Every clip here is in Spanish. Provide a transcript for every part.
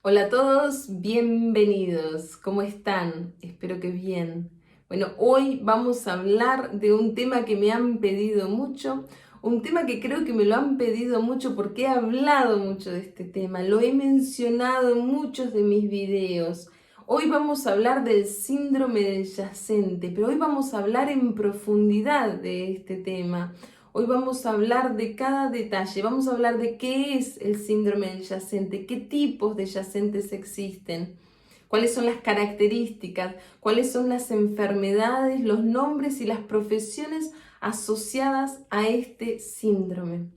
Hola a todos, bienvenidos. ¿Cómo están? Espero que bien. Bueno, hoy vamos a hablar de un tema que me han pedido mucho, un tema que creo que me lo han pedido mucho porque he hablado mucho de este tema, lo he mencionado en muchos de mis videos. Hoy vamos a hablar del síndrome del yacente, pero hoy vamos a hablar en profundidad de este tema. Hoy vamos a hablar de cada detalle, vamos a hablar de qué es el síndrome del yacente, qué tipos de yacentes existen, cuáles son las características, cuáles son las enfermedades, los nombres y las profesiones asociadas a este síndrome.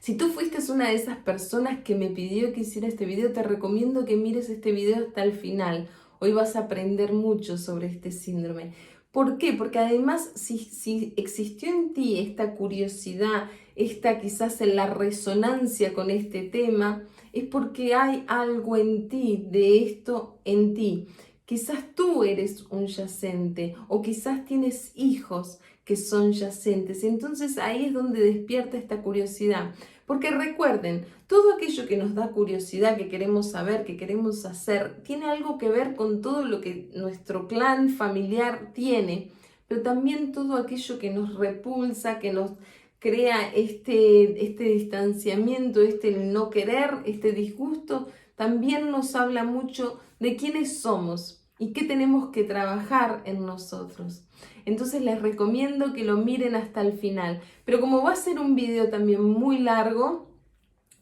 Si tú fuiste una de esas personas que me pidió que hiciera este video, te recomiendo que mires este video hasta el final. Hoy vas a aprender mucho sobre este síndrome. ¿Por qué? Porque además, si existió en ti esta curiosidad, esta quizás en la resonancia con este tema, es porque hay algo en ti, de esto en ti. Quizás tú eres un yacente o quizás tienes hijos que son yacentes. Entonces ahí es donde despierta esta curiosidad. Porque recuerden, todo aquello que nos da curiosidad, que queremos saber, que queremos hacer, tiene algo que ver con todo lo que nuestro clan familiar tiene, pero también todo aquello que nos repulsa, que nos crea este distanciamiento, este no querer, este disgusto, también nos habla mucho de quiénes somos y qué tenemos que trabajar en nosotros. Entonces les recomiendo que lo miren hasta el final. Pero como va a ser un video también muy largo,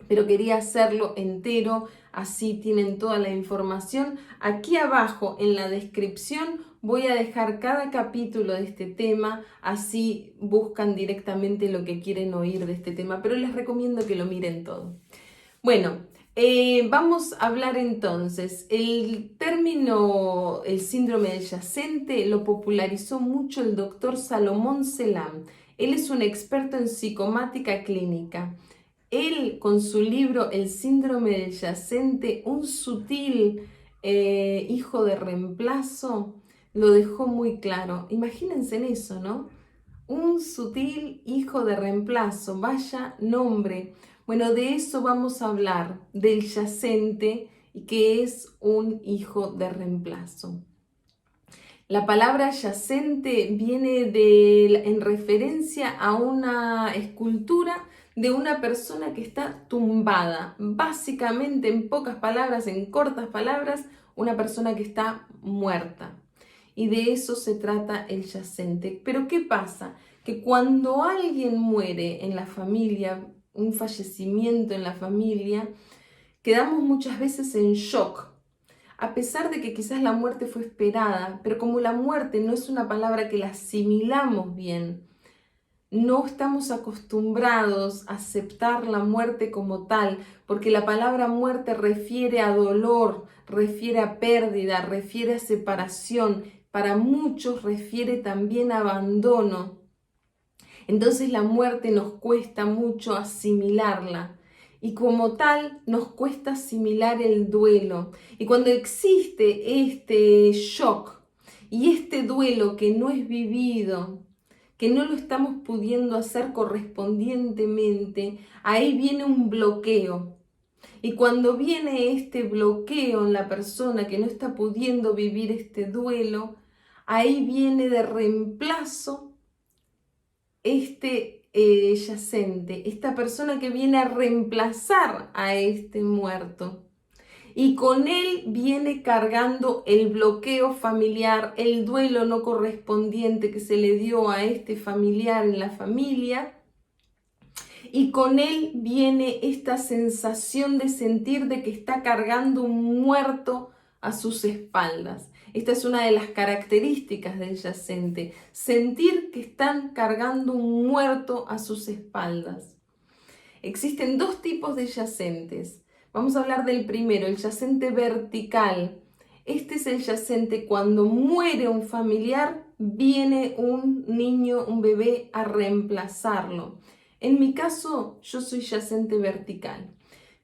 pero quería hacerlo entero, así tienen toda la información. Aquí abajo en la descripción voy a dejar cada capítulo de este tema, así buscan directamente lo que quieren oír de este tema, pero les recomiendo que lo miren todo. Bueno, vamos a hablar entonces. El término, el síndrome del yacente, lo popularizó mucho el doctor Salomón Selam. Él es un experto en psicomática clínica. Él, con su libro El síndrome del yacente, un sutil hijo de reemplazo, lo dejó muy claro. Imagínense en eso, ¿no? Un sutil hijo de reemplazo, vaya nombre. Bueno, de eso vamos a hablar, del yacente y que es un hijo de reemplazo. La palabra yacente viene en referencia a una escultura de una persona que está tumbada. Básicamente, en pocas palabras, en cortas palabras, una persona que está muerta. Y de eso se trata el yacente. Pero ¿qué pasa? Que cuando alguien muere en la familia, un fallecimiento en la familia, quedamos muchas veces en shock, a pesar de que quizás la muerte fue esperada, pero como la muerte no es una palabra que la asimilamos bien, no estamos acostumbrados a aceptar la muerte como tal, porque la palabra muerte refiere a dolor, refiere a pérdida, refiere a separación, para muchos refiere también a abandono. Entonces la muerte nos cuesta mucho asimilarla y como tal nos cuesta asimilar el duelo. Y cuando existe este shock y este duelo que no es vivido, que no lo estamos pudiendo hacer correspondientemente, ahí viene un bloqueo. Y cuando viene este bloqueo en la persona que no está pudiendo vivir este duelo, ahí viene de reemplazo este yacente, esta persona que viene a reemplazar a este muerto. Y con él viene cargando el bloqueo familiar, el duelo no correspondiente que se le dio a este familiar en la familia. Y con él viene esta sensación de sentir de que está cargando un muerto a sus espaldas. Esta es una de las características del yacente, sentir que están cargando un muerto a sus espaldas. Existen dos tipos de yacentes. Vamos a hablar del primero, el yacente vertical. Este es el yacente cuando muere un familiar, viene un niño, un bebé a reemplazarlo. En mi caso, yo soy yacente vertical.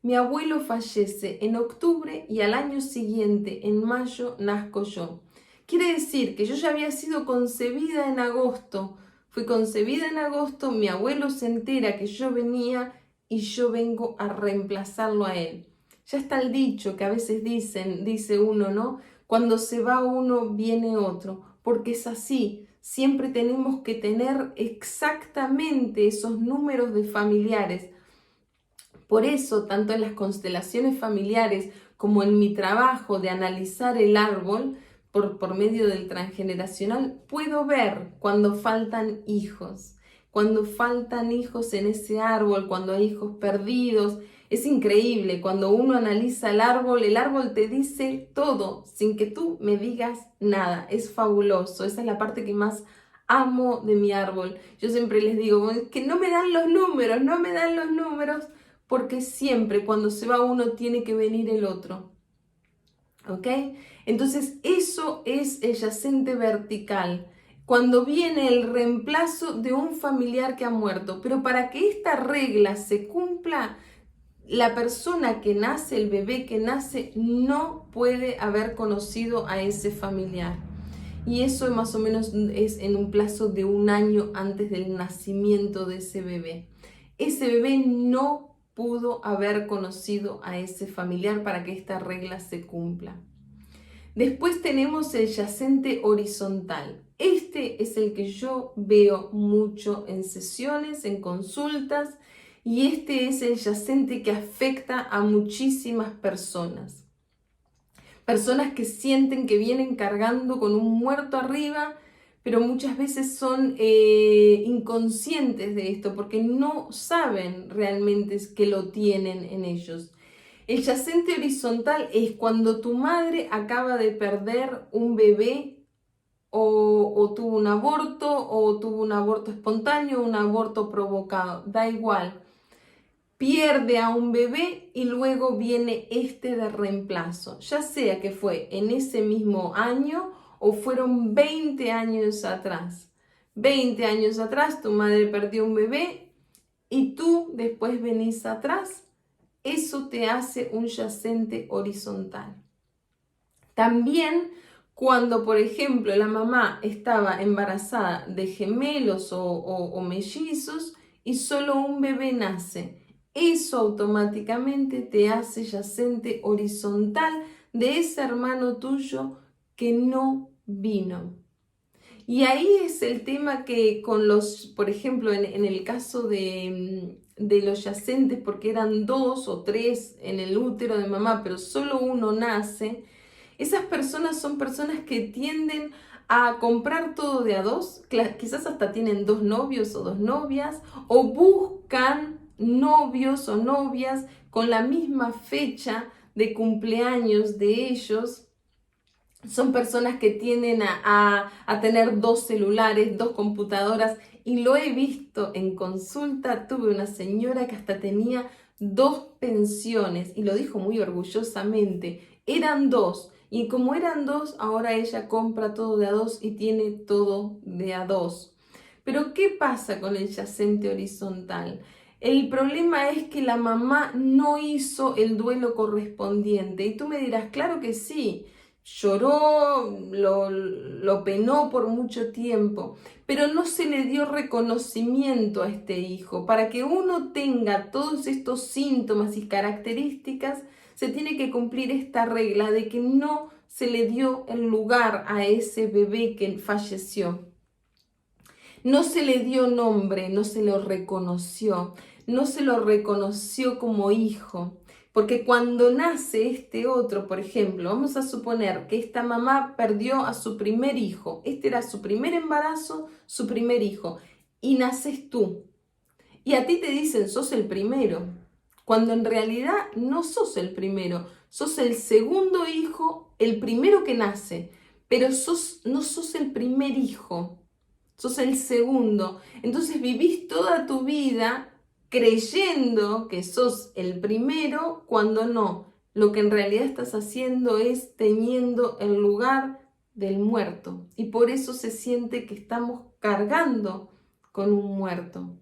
Mi abuelo fallece en octubre y al año siguiente, en mayo, nazco yo. Quiere decir que yo ya había sido concebida en agosto. Fui concebida en agosto, mi abuelo se entera que yo venía y yo vengo a reemplazarlo a él. Ya está el dicho que a veces dice uno, ¿no? Cuando se va uno, viene otro, porque es así. Siempre tenemos que tener exactamente esos números de familiares. Por eso, tanto en las constelaciones familiares como en mi trabajo de analizar el árbol por medio del transgeneracional, puedo ver cuando faltan hijos. Cuando faltan hijos en ese árbol, cuando hay hijos perdidos. Es increíble, cuando uno analiza el árbol te dice todo sin que tú me digas nada. Es fabuloso, esa es la parte que más amo de mi árbol. Yo siempre les digo, es que no me dan los números, no me dan los números, porque siempre cuando se va uno tiene que venir el otro. ¿Ok? Entonces eso es el yacente vertical. Cuando viene el reemplazo de un familiar que ha muerto. Pero para que esta regla se cumpla, la persona que nace, el bebé que nace, no puede haber conocido a ese familiar. Y eso más o menos es en un plazo de 1 año antes del nacimiento de ese bebé. Ese bebé no pudo haber conocido a ese familiar para que esta regla se cumpla. Después tenemos el yacente horizontal. Este es el que yo veo mucho en sesiones, en consultas, y este es el yacente que afecta a muchísimas personas. Personas que sienten que vienen cargando con un muerto arriba, pero muchas veces son inconscientes de esto porque no saben realmente que lo tienen en ellos. El yacente horizontal es cuando tu madre acaba de perder un bebé o tuvo un aborto espontáneo, un aborto provocado, da igual. Pierde a un bebé y luego viene este de reemplazo, ya sea que fue en ese mismo año o fueron 20 años atrás. 20 años atrás tu madre perdió un bebé y tú después venís atrás. Eso te hace un yacente horizontal. También cuando, por ejemplo, la mamá estaba embarazada de gemelos o mellizos y solo un bebé nace, eso automáticamente te hace yacente horizontal de ese hermano tuyo que no vino. Y ahí es el tema que con los, por ejemplo, en el caso de los yacentes, porque eran 2 o 3 en el útero de mamá, pero solo uno nace, esas personas son personas que tienden a comprar todo de a dos, quizás hasta tienen 2 novios o 2 novias, o buscan novios o novias con la misma fecha de cumpleaños de ellos. Son personas que tienden a tener 2 celulares, 2 computadoras, y lo he visto en consulta. Tuve una señora que hasta tenía 2 pensiones y lo dijo muy orgullosamente. Eran 2 y como eran 2, ahora ella compra todo de a 2 y tiene todo de a 2. Pero ¿qué pasa con el yacente horizontal? El problema es que la mamá no hizo el duelo correspondiente. Y tú me dirás, claro que sí, lloró, lo penó por mucho tiempo, pero no se le dio reconocimiento a este hijo. Para que uno tenga todos estos síntomas y características, se tiene que cumplir esta regla de que no se le dio el lugar a ese bebé que falleció. No se le dio nombre, no se lo reconoció, no se lo reconoció como hijo. Porque cuando nace este otro, por ejemplo, vamos a suponer que esta mamá perdió a su primer hijo. Este era su primer embarazo, su primer hijo. Y naces tú. Y a ti te dicen, sos el primero. Cuando en realidad no sos el primero. Sos el segundo hijo, el primero que nace. Pero no sos el primer hijo. Sos el segundo. Entonces vivís toda tu vida creyendo que sos el primero cuando no. Lo que en realidad estás haciendo es teniendo el lugar del muerto. Y por eso se siente que estamos cargando con un muerto.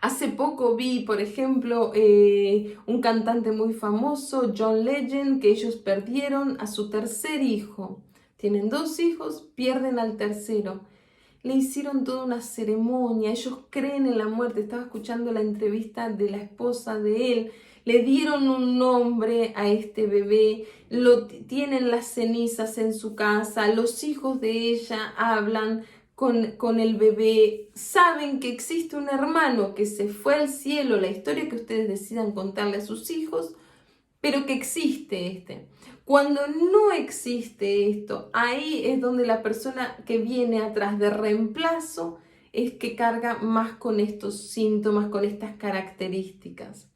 Hace poco vi, por ejemplo, un cantante muy famoso, John Legend, que ellos perdieron a su tercer hijo. Tienen 2 hijos, pierden al tercero. Le hicieron toda una ceremonia, ellos creen en la muerte. Estaba escuchando la entrevista de la esposa de él. le dieron un nombre a este bebé, tienen las cenizas en su casa, los hijos de ella hablan con el bebé, saben que existe un hermano que se fue al cielo, la historia que ustedes decidan contarle a sus hijos, pero que existe este. Cuando no existe esto, ahí es donde la persona que viene atrás de reemplazo es que carga más con estos síntomas, con estas características.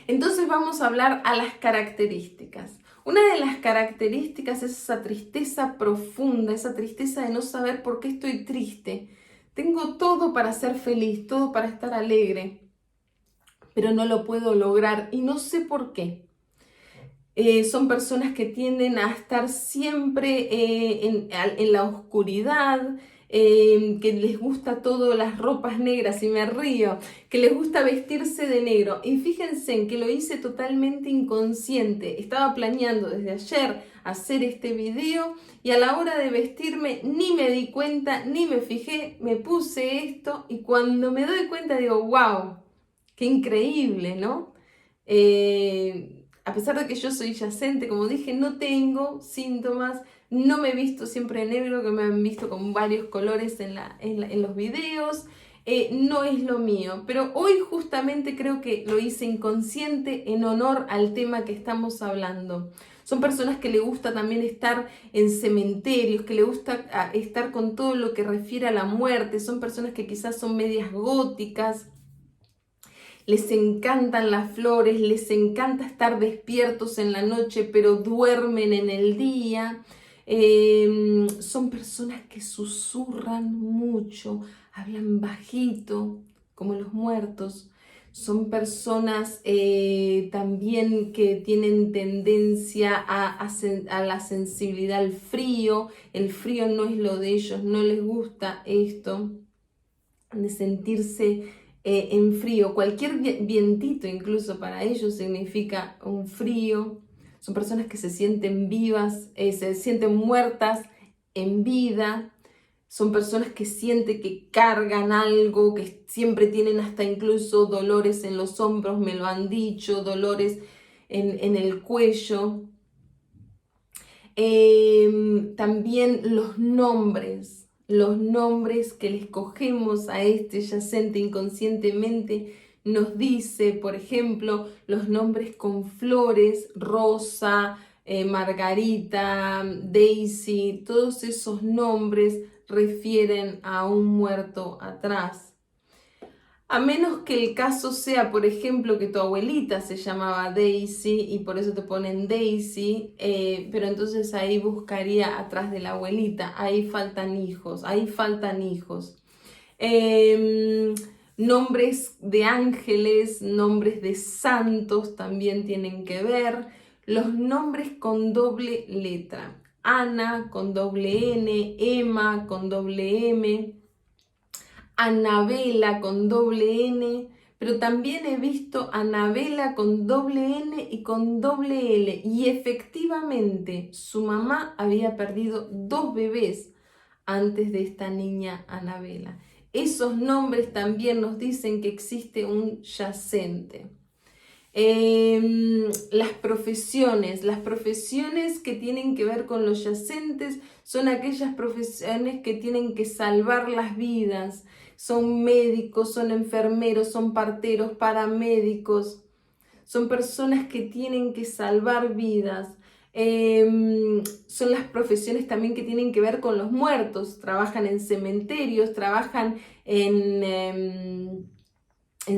Entonces vamos a hablar a las características. Una de las características es esa tristeza profunda, esa tristeza de no saber por qué estoy triste. Tengo todo para ser feliz, todo para estar alegre, pero no lo puedo lograr y no sé por qué. Son personas que tienden a estar siempre en la oscuridad, que les gusta todo, las ropas negras, y me río, que les gusta vestirse de negro. Y fíjense en que lo hice totalmente inconsciente. Estaba planeando desde ayer hacer este video y a la hora de vestirme ni me di cuenta, ni me fijé, me puse esto y cuando me doy cuenta digo, wow, qué increíble, ¿no? A pesar de que yo soy yacente, como dije, no tengo síntomas, no me he visto siempre negro, que me han visto con varios colores en los videos, no es lo mío, pero hoy justamente creo que lo hice inconsciente en honor al tema que estamos hablando. Son personas que le gusta también estar en cementerios, que le gusta estar con todo lo que refiere a la muerte, son personas que quizás son medias góticas. Les encantan las flores, les encanta estar despiertos en la noche, pero duermen en el día. Son personas que susurran mucho, hablan bajito, como los muertos. Son personas también que tienen tendencia a la sensibilidad al frío. El frío no es lo de ellos, no les gusta esto de sentirse en frío. Cualquier vientito incluso para ellos significa un frío. Son personas que se sienten vivas, se sienten muertas en vida. Son personas que sienten que cargan algo, que siempre tienen hasta incluso dolores en los hombros, me lo han dicho, dolores en el cuello. También los nombres que le escogemos a este yacente inconscientemente nos dice, por ejemplo, los nombres con flores, Rosa, Margarita, Daisy, todos esos nombres refieren a un muerto atrás. A menos que el caso sea, por ejemplo, que tu abuelita se llamaba Daisy y por eso te ponen Daisy, pero entonces ahí buscaría atrás de la abuelita, ahí faltan hijos, Nombres de ángeles, nombres de santos también tienen que ver. Los nombres con doble letra, Ana con doble N, Emma con doble M, Anabela con doble N, pero también he visto Anabela con doble N y con doble L. Y efectivamente su mamá había perdido 2 bebés antes de esta niña Anabela. Esos nombres también nos dicen que existe un yacente. Las profesiones que tienen que ver con los yacentes son aquellas profesiones que tienen que salvar las vidas. Son médicos, son enfermeros, son parteros, paramédicos. Son personas que tienen que salvar vidas. Son las profesiones también que tienen que ver con los muertos. Trabajan en cementerios, trabajan en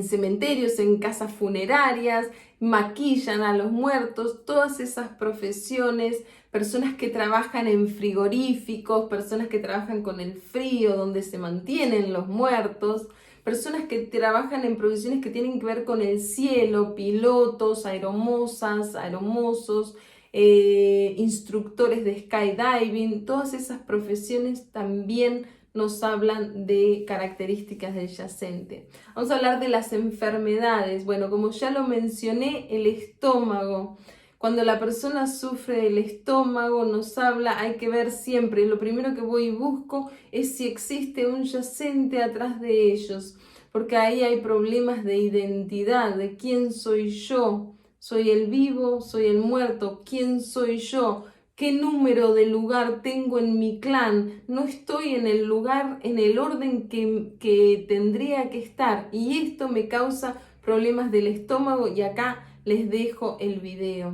cementerios, en casas funerarias, maquillan a los muertos, todas esas profesiones, personas que trabajan en frigoríficos, personas que trabajan con el frío, donde se mantienen los muertos, personas que trabajan en profesiones que tienen que ver con el cielo, pilotos, aeromosas, aeromosos, instructores de skydiving, todas esas profesiones también nos hablan de características del yacente. Vamos a hablar de las enfermedades. Bueno, como ya lo mencioné, el estómago. Cuando la persona sufre del estómago, nos habla, hay que ver siempre, lo primero que voy y busco es si existe un yacente atrás de ellos. porque ahí hay problemas de identidad, de quién soy yo. ¿Soy el vivo? ¿Soy el muerto? ¿Quién soy yo? ¿Qué número de lugar tengo en mi clan? No estoy en el lugar, en el orden que tendría que estar. Y esto me causa problemas del estómago y acá les dejo el video.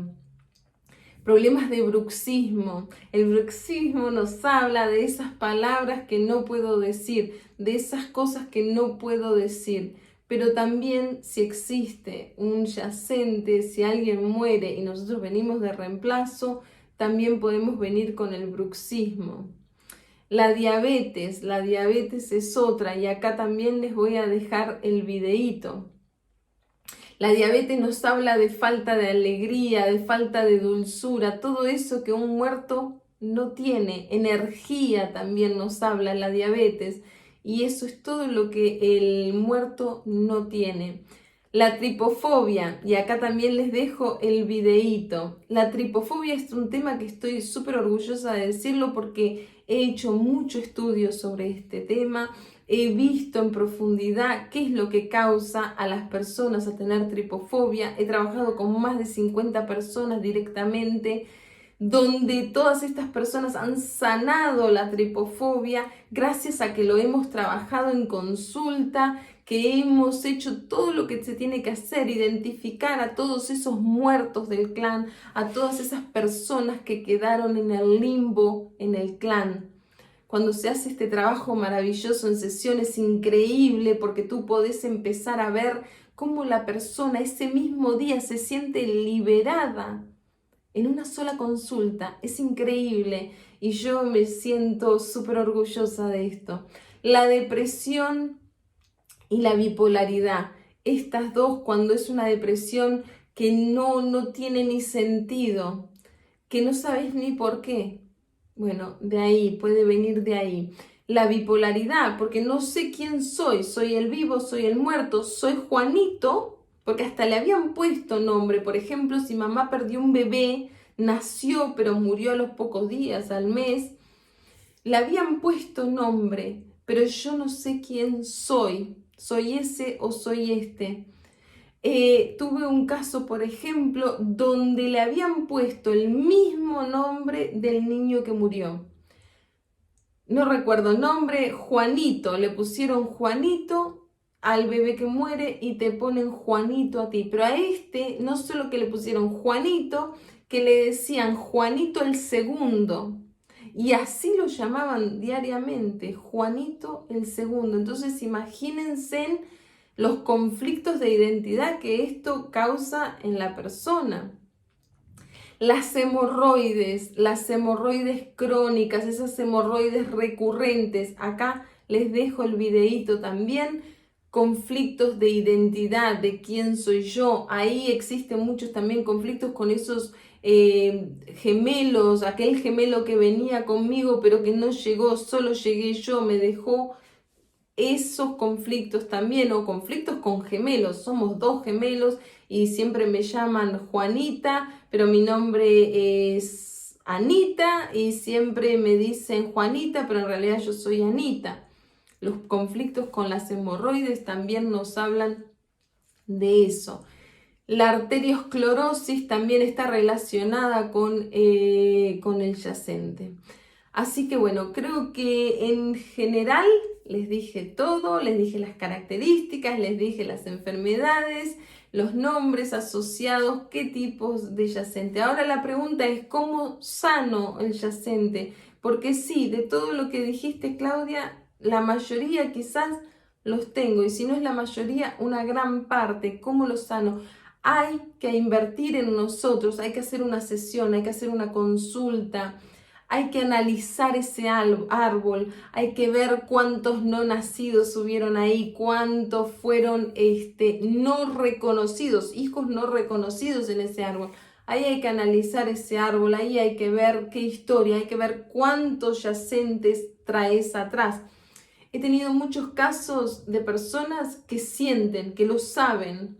Problemas de bruxismo. El bruxismo nos habla de esas palabras que no puedo decir, de esas cosas que no puedo decir. Pero también si existe un yacente, si alguien muere y nosotros venimos de reemplazo, también podemos venir con el bruxismo. La diabetes es otra y acá también les voy a dejar el videíto. La diabetes nos habla de falta de alegría, de falta de dulzura, todo eso que un muerto no tiene. Energía también nos habla la diabetes y eso es todo lo que el muerto no tiene. La tripofobia, y acá también les dejo el videíto. La tripofobia es un tema que estoy súper orgullosa de decirlo porque he hecho mucho estudio sobre este tema. He visto en profundidad qué es lo que causa a las personas a tener tripofobia. He trabajado con más de 50 personas directamente, donde todas estas personas han sanado la tripofobia gracias a que lo hemos trabajado en consulta, que hemos hecho todo lo que se tiene que hacer, identificar a todos esos muertos del clan, a todas esas personas que quedaron en el limbo en el clan. Cuando se hace este trabajo maravilloso en sesiones, increíble, porque tú podés empezar a ver cómo la persona ese mismo día se siente liberada en una sola consulta. Es increíble y yo me siento súper orgullosa de esto. La depresión y la bipolaridad. Estas dos, cuando es una depresión que no tiene ni sentido, que no sabes ni por qué. Bueno, de ahí, puede venir de ahí. La bipolaridad, porque no sé quién soy. Soy el vivo, soy el muerto, soy Juanito, porque hasta le habían puesto nombre. Por ejemplo, si mamá perdió un bebé, nació pero murió a los pocos días, al mes, le habían puesto nombre, pero yo no sé quién soy. ¿Soy ese o soy este? Tuve un caso, por ejemplo, donde le habían puesto el mismo nombre del niño que murió. No recuerdo el nombre, Juanito, le pusieron Juanito al bebé que muere y te ponen Juanito a ti. Pero a este no solo que le pusieron Juanito, que le decían Juanito el segundo. Y así lo llamaban diariamente, Juanito el segundo. Entonces imagínense los conflictos de identidad que esto causa en la persona. Las hemorroides crónicas, esas hemorroides recurrentes. Acá les dejo el videíto también. Conflictos de identidad, de quién soy yo. Ahí existen muchos también conflictos con esos gemelos, aquel gemelo que venía conmigo pero que no llegó, solo llegué yo, me dejó. Esos conflictos también, o conflictos con gemelos, somos dos gemelos y siempre me llaman Juanita, pero mi nombre es Anita y siempre me dicen Juanita, pero en realidad yo soy Anita. Los conflictos con las hemorroides también nos hablan de eso. La arteriosclerosis también está relacionada con el yacente. Así que bueno, creo que en general les dije todo, les dije las características, les dije las enfermedades, los nombres asociados, qué tipos de yacente. Ahora la pregunta es, ¿cómo sano el yacente? Porque sí, de todo lo que dijiste, Claudia, la mayoría quizás los tengo, y si no es la mayoría, una gran parte. ¿Cómo los sano? Hay que invertir en nosotros, hay que hacer una sesión, hay que hacer una consulta. Hay que analizar ese árbol, hay que ver cuántos no nacidos hubieron ahí, cuántos fueron no reconocidos, hijos no reconocidos en ese árbol. Ahí hay que analizar ese árbol, ahí hay que ver qué historia, hay que ver cuántos yacentes traes atrás. He tenido muchos casos de personas que sienten, que lo saben,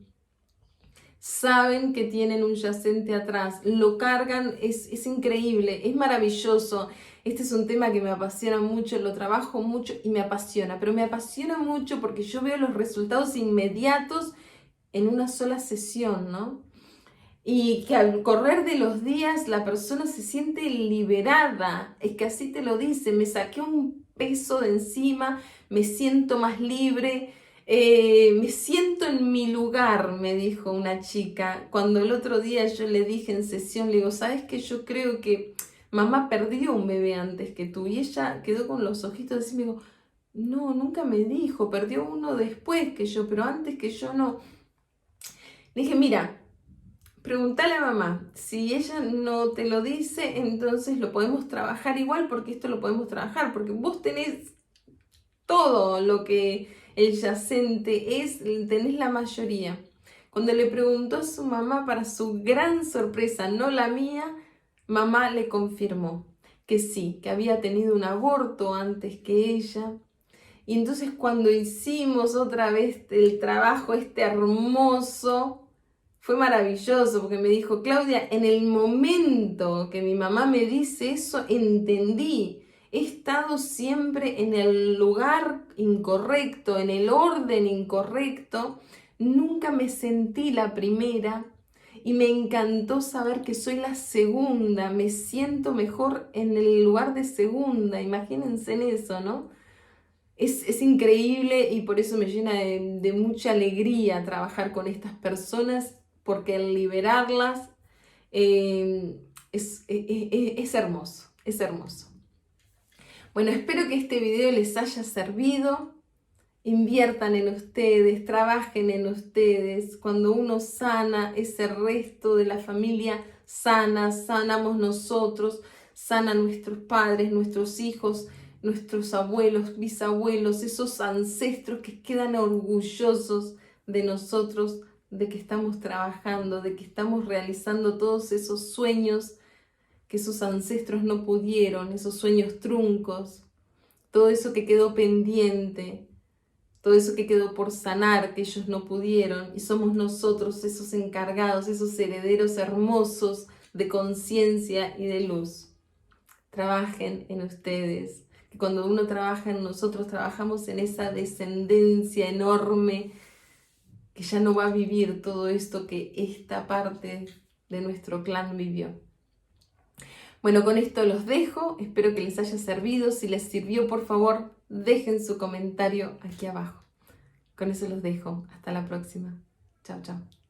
saben que tienen un yacente atrás, lo cargan, es increíble, es maravilloso. Este es un tema que me apasiona mucho, lo trabajo mucho y me apasiona, pero me apasiona mucho porque yo veo los resultados inmediatos en una sola sesión, ¿no? Y que al correr de los días la persona se siente liberada, es que así te lo dice, me saqué un peso de encima, me siento más libre, me siento en mi lugar, me dijo una chica. Cuando el otro día yo le dije en sesión, le digo, ¿sabes qué? Yo creo que mamá perdió un bebé antes que tú. Y ella quedó con los ojitos así, me dijo, no, nunca me dijo, perdió uno después que yo, pero antes que yo no. Le dije, mira, preguntale a mamá, si ella no te lo dice, entonces lo podemos trabajar igual porque esto lo podemos trabajar, porque vos tenés todo lo que el yacente es, tenés la mayoría. Cuando le preguntó a su mamá, para su gran sorpresa, no la mía, mamá le confirmó que sí, que había tenido un aborto antes que ella. Y entonces cuando hicimos otra vez el trabajo este hermoso, fue maravilloso porque me dijo, Claudia, en el momento que mi mamá me dice eso, entendí. He estado siempre en el lugar incorrecto, en el orden incorrecto. Nunca me sentí la primera y me encantó saber que soy la segunda. Me siento mejor en el lugar de segunda. Imagínense en eso, ¿no? Es increíble y por eso me llena de mucha alegría trabajar con estas personas, porque al liberarlas es hermoso, es hermoso. Bueno, espero que este video les haya servido. Inviertan en ustedes, trabajen en ustedes. Cuando uno sana, ese resto de la familia sana, sanamos nosotros, sanan nuestros padres, nuestros hijos, nuestros abuelos, bisabuelos, esos ancestros que quedan orgullosos de nosotros, de que estamos trabajando, de que estamos realizando todos esos sueños que esos ancestros no pudieron, esos sueños truncos, todo eso que quedó pendiente, todo eso que quedó por sanar, que ellos no pudieron, y somos nosotros esos encargados, esos herederos hermosos de conciencia y de luz. Trabajen en ustedes, que cuando uno trabaja en nosotros, trabajamos en esa descendencia enorme que ya no va a vivir todo esto que esta parte de nuestro clan vivió. Bueno, con esto los dejo, espero que les haya servido. Si les sirvió, por favor, dejen su comentario aquí abajo. Con eso los dejo. Hasta la próxima. Chao, chao.